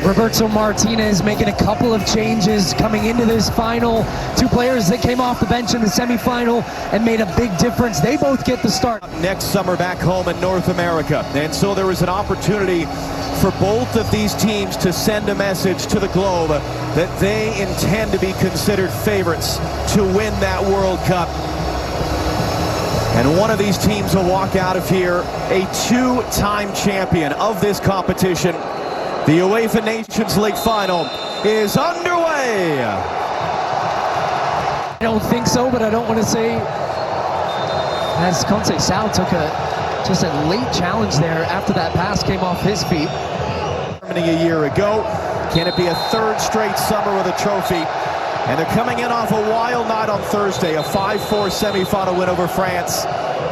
Roberto Martinez making a couple of changes coming into this final. Two players that came off the bench in the semifinal and made a big difference. They both get the start. Next summer back home in North America. And so there was an opportunity for both of these teams to send a message to the globe that they intend to be considered favorites to win that World Cup. And one of these teams will walk out of here a two-time champion of this competition. The UEFA Nations League final is underway. I don't think so, but I don't want to say, as Conceição took just a late challenge there after that pass came off his feet. A year ago, can it be a third straight summer with a trophy? And they're coming in off a wild night on Thursday, a 5-4 semifinal win over France,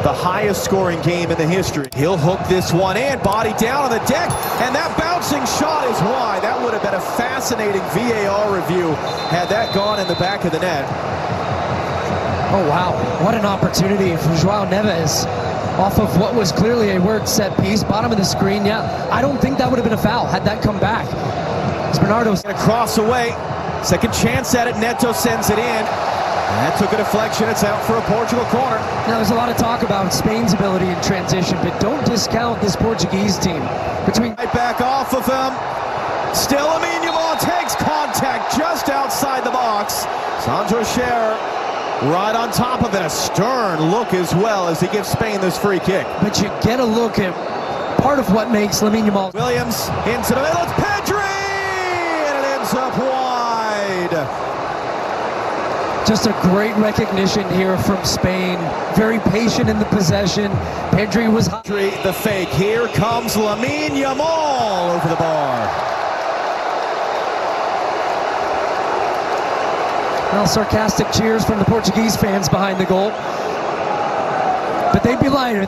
the highest scoring game in the history. He'll hook this one in, body down on the deck, and that bouncing shot is wide. That would have been a fascinating VAR review had that gone in the back of the net. Oh wow, what an opportunity for João Neves off of what was clearly a worked set piece, bottom of the screen. Yeah, I don't think that would have been a foul had that come back. As Bernardo's gonna cross away. Second chance at it, Neto sends it in. And that took a deflection, it's out for a Portugal corner. Now there's a lot of talk about Spain's ability in transition, but don't discount this Portuguese team. Right back off of him. Still Lamine Yamal takes contact just outside the box. Sandro Scherer right on top of it. A stern look as well as he gives Spain this free kick. But you get a look at part of what makes Lamine Yamal. Williams into the middle, it's Pedri! And it ends up wide. Just a great recognition here from Spain. Very patient in the possession. Pedri was the fake. Here comes Lamine Yamal over the bar. Well, sarcastic cheers from the Portuguese fans behind the goal. But they'd be lighter.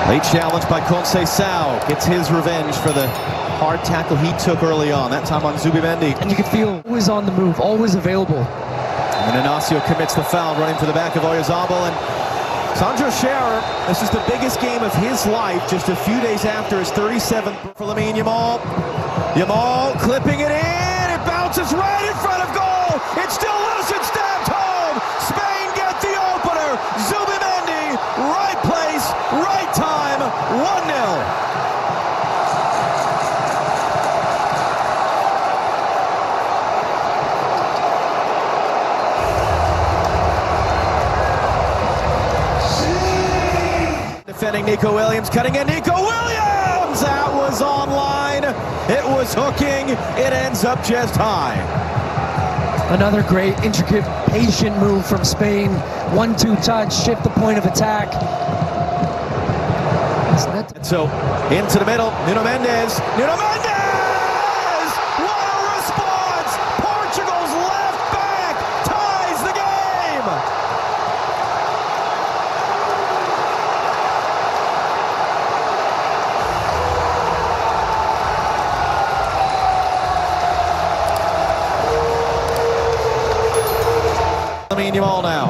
Late challenge by Conceição. Gets his revenge for the hard tackle he took early on, that time on Zubimendi. And you could feel always on the move, always available. And Inacio commits the foul, running for the back of Oyarzabal. And Sandro Scherer, this is the biggest game of his life, just a few days after his 37th for Lamine Yamal. Yamal clipping it in, it bounces right in front of goal. It's still loose and stabbed home. Spain get the opener. Zubimendi, right place, right time, 1-0. Defending Nico Williams, cutting in Nico Williams! That was online. It was hooking. It ends up just high. Another great, intricate, patient move from Spain. 1-2 touch, shift the point of attack. And so into the middle, Nuno Mendes! What a response! Portugal's left back ties the game! Lamine Yamal now.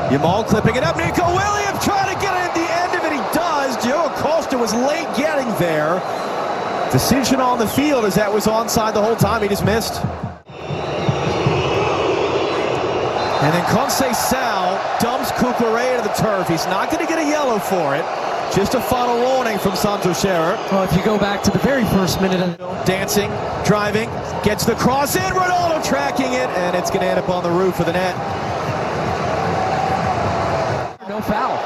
Yamal clipping it up. Nico Williams trying to get it at the end of it. He does. Diogo Costa was late getting there. Decision on the field as that was onside the whole time. He just missed. And then Conceição dumps Cucurella to the turf. He's not going to get a yellow for it. Just a final warning from Sandro Scherer. Well, if you go back to the very first minute of dancing, driving, gets the cross in, Ronaldo tracking it, and it's going to end up on the roof of the net. No foul.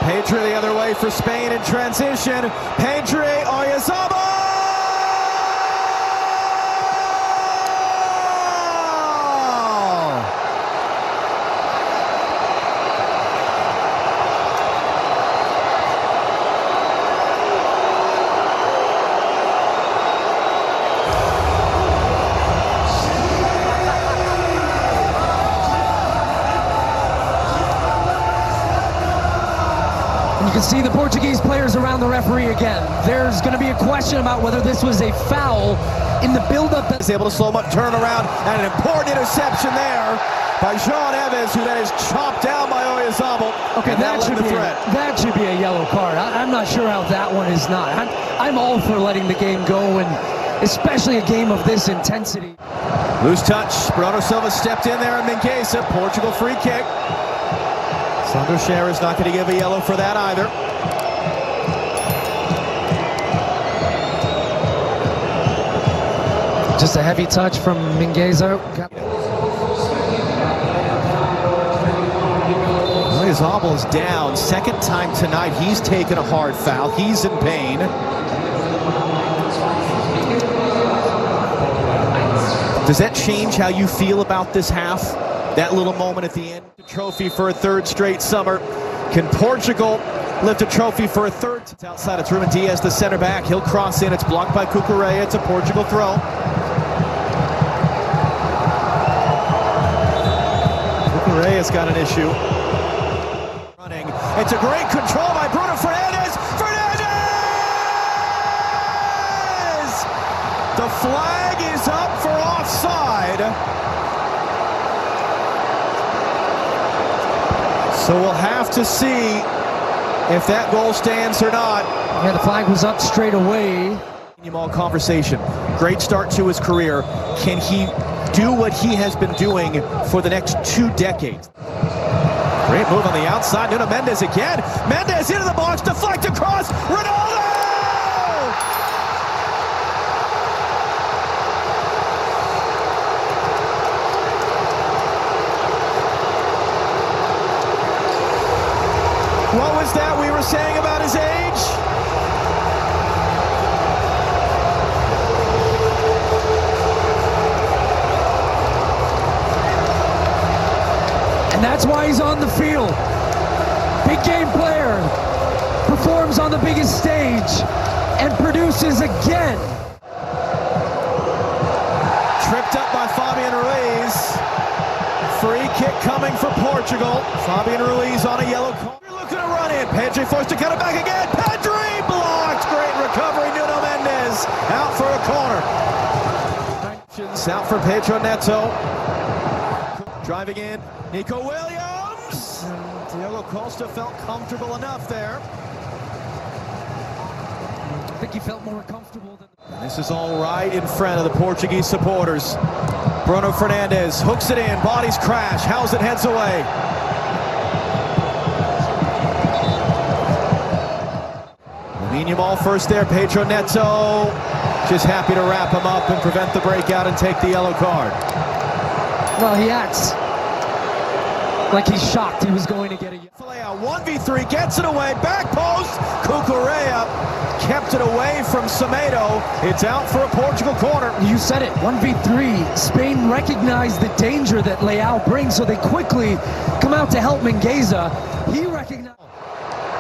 Pedri the other way for Spain in transition. Pedri, Oyarzabal! You can see the Portuguese players around the referee again. There's going to be a question about whether this was a foul in the build-up. He's able to slow him up, turn around, and an important interception there. by João Neves, who then is chopped down by Oyarzabal. Okay, that should be a yellow card. I'm not sure how that one is not. I'm all for letting the game go, and especially a game of this intensity. Loose touch. Bernardo Silva stepped in there, and Mingueza, Portugal free kick. Sandro Scherer is not going to give a yellow for that either. Just a heavy touch from Mingueza. Oyarzabal is down. Second time tonight he's taken a hard foul. He's in pain. Does that change how you feel about this half? That little moment at the end. Trophy for a third straight summer. Can Portugal lift a trophy for a third? It's outside, it's Ruben Diaz, the center back. He'll cross in. It's blocked by Cucurella. It's a Portugal throw. Cucurella's got an issue. Running. It's a great control by Bruno Fernandes. The flag is up for offside. So we'll have to see if that goal stands or not. Yeah, the flag was up straight away. Conversation. Great start to his career. Can he do what he has been doing for the next 2 decades? Great move on the outside. Nuno Mendes again. Mendes into the box, deflect across. Ronaldo! What was that we were saying about his age? And that's why he's on the field. Big game player, performs on the biggest stage, and produces again. Tripped up by Fabian Ruiz. Free kick coming for Portugal. Fabian Ruiz on a yellow card. Looking to run in. Pedri forced to cut it back again. Pedri blocked. Great recovery. Nuno Mendes out for a corner. Out for Pedro Neto. Driving in. Nico Williams. Diego Costa felt comfortable enough there. I think he felt more comfortable than... This is all right in front of the Portuguese supporters. Bruno Fernandes hooks it in. Bodies crash. Howes it heads away. Lamine Yamal first there. Pedro Neto just happy to wrap him up and prevent the breakout and take the yellow card. Well, he acts like he's shocked he was going to get a... 1v3, gets it away, back post, Cucurella kept it away from Semedo. It's out for a Portugal corner. You said it, 1v3. Spain recognized the danger that Leao brings, so they quickly come out to help Mingueza. He recognized...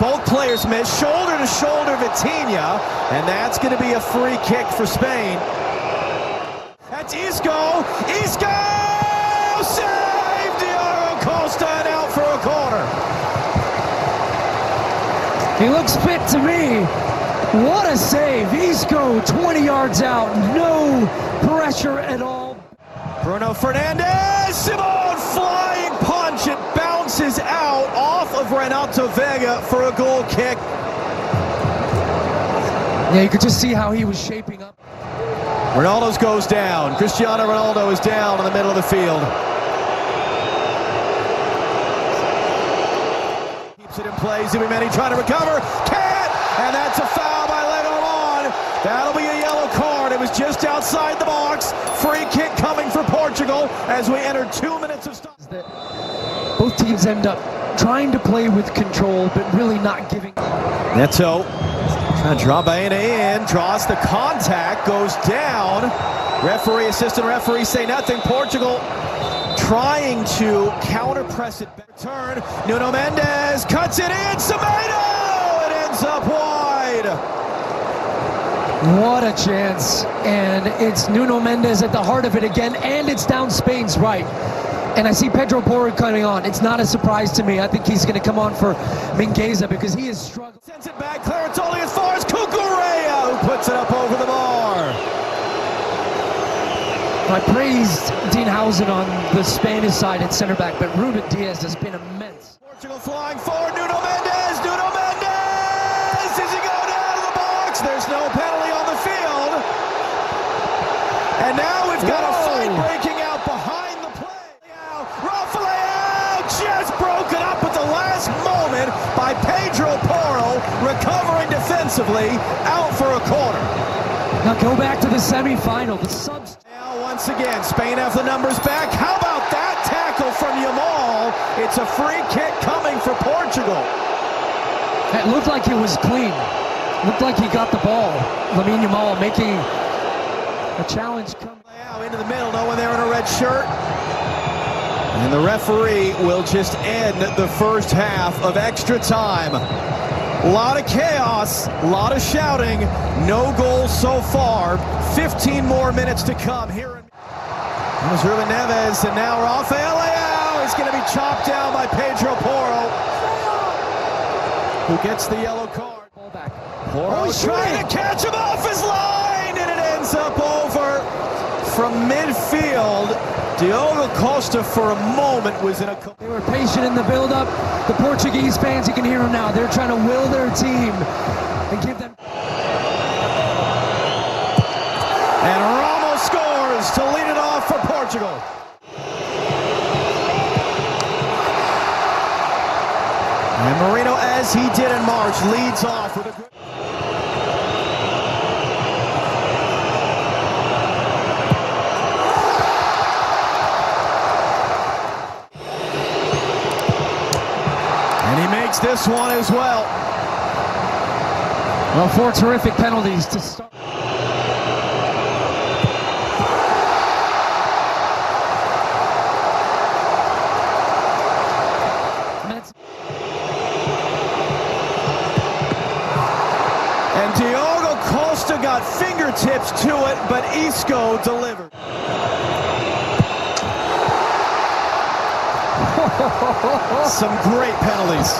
Both players miss, shoulder to shoulder Vitinha, and that's going to be a free kick for Spain. That's Isco, saved Diego Costa and out for a corner. He looks fit to me. What a save. Isco 20 yards out. No pressure at all. Bruno Fernandes. Simon flying punch. It bounces out off of Renato Vega for a goal kick. Yeah, you could just see how he was shaping up. Ronaldo's goes down. Cristiano Ronaldo is down in the middle of the field. Keeps it in play. Zubimeni trying to recover. Can't! And that's a foul by Lenormand. That'll be a yellow card. It was just outside the box. Free kick coming for Portugal as we enter 2 minutes of stop. Both teams end up trying to play with control, but really not giving. Neto trying to draw Baena in. Draws the contact. Goes down. Referee, assistant referee say nothing. Portugal trying to counter press it. Turn. Nuno Mendes cuts it in. Semedo! It ends up wide. What a chance. And it's Nuno Mendes at the heart of it again, and it's down Spain's right. And I see Pedro Porro coming on. It's not a surprise to me. I think he's going to come on for Mingueza because he is struggling. Sends it back. Clarence only as far as Cucurella, who puts it up over the bar. I praised Dean Housen on the Spanish side at center back, but Ruben Diaz has been immense. Portugal flying forward, Nuno Mendes! Nuno Mendes! Does he go down to the box? There's no penalty on the field. And now we've got a fight breaking out behind the play. Rafael just broken up at the last moment by Pedro Porro, recovering defensively, out for a corner. Now go back to the semi-final. The subs. Now once again, Spain have the numbers back. How about that tackle from Yamal? It's a free kick coming for Portugal. It looked like it was clean. Looked like he got the ball. Lamine Yamal making a challenge come out into the middle, no one there in a red shirt. And the referee will just end the first half of extra time. A lot of chaos, a lot of shouting, no goals so far. 15 more minutes to come here. There's Ruben Neves, and now Rafael Leao is going to be chopped down by Pedro Porro, who gets the yellow card. ball back. Porro's trying to catch him off his line, and it ends up over from midfield. Diogo Costa for a moment was in a... They were patient in the build-up. The Portuguese fans, you can hear them now. They're trying to will their team and give them... And Ramos scores to lead it off for Portugal. And Marino, as he did in March, leads off with a... And he makes this one as well. Well, 4 terrific penalties to start. And Diogo Costa got fingertips to it, but Isco delivered. Some great penalties.